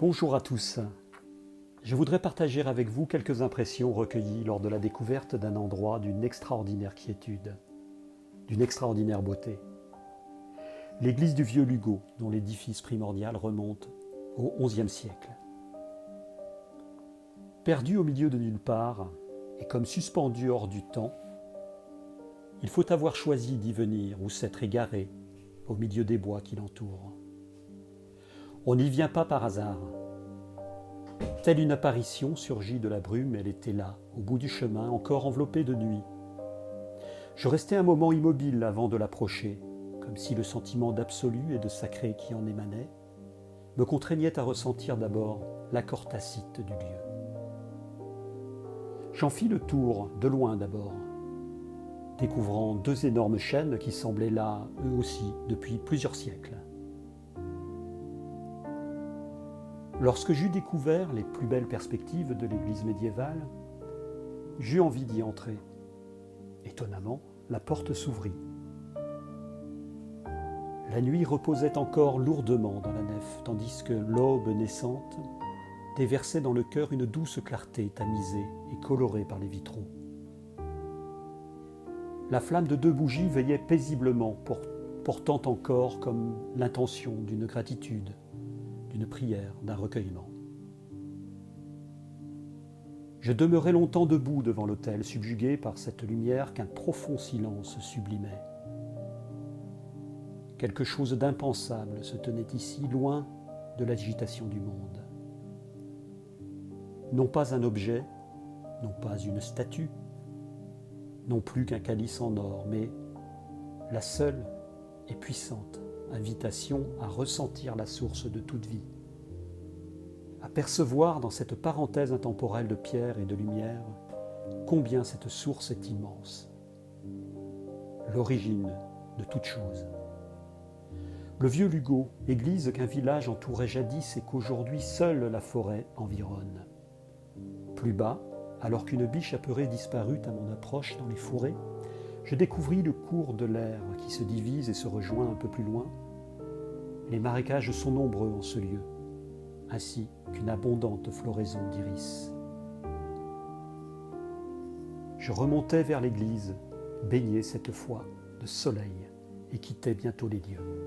Bonjour à tous. Je voudrais partager avec vous quelques impressions recueillies lors de la découverte d'un endroit d'une extraordinaire quiétude, d'une extraordinaire beauté. L'église du Vieux Lugo, dont l'édifice primordial remonte au XIe siècle. Perdue au milieu de nulle part et comme suspendue hors du temps, il faut avoir choisi d'y venir ou s'être égaré au milieu des bois qui l'entourent. On n'y vient pas par hasard. Telle une apparition surgit de la brume, elle était là, au bout du chemin, encore enveloppée de nuit. Je restai un moment immobile avant de l'approcher, comme si le sentiment d'absolu et de sacré qui en émanait me contraignait à ressentir d'abord l'accord tacite du lieu. J'en fis le tour, de loin d'abord, découvrant deux énormes chênes qui semblaient là, eux aussi, depuis plusieurs siècles. Lorsque j'eus découvert les plus belles perspectives de l'église médiévale, j'eus envie d'y entrer. Étonnamment, la porte s'ouvrit. La nuit reposait encore lourdement dans la nef, tandis que l'aube naissante déversait dans le cœur une douce clarté tamisée et colorée par les vitraux. La flamme de deux bougies veillait paisiblement, portant encore comme l'intention d'une gratitude, d'une prière, d'un recueillement. Je demeurai longtemps debout devant l'autel, subjugué par cette lumière qu'un profond silence sublimait. Quelque chose d'impensable se tenait ici, loin de l'agitation du monde. Non pas un objet, non pas une statue, non plus qu'un calice en or, mais la seule et puissante invitation à ressentir la source de toute vie, à percevoir dans cette parenthèse intemporelle de pierre et de lumière combien cette source est immense, l'origine de toute chose. Le vieux Lugo, église qu'un village entourait jadis et qu'aujourd'hui seule la forêt environne. Plus bas, alors qu'une biche apeurée disparut à mon approche dans les fourrés, je découvris le cours de l'Aire qui se divise et se rejoint un peu plus loin. Les marécages sont nombreux en ce lieu, ainsi qu'une abondante floraison d'iris. Je remontais vers l'église, baigné cette fois de soleil, et quittais bientôt les lieux.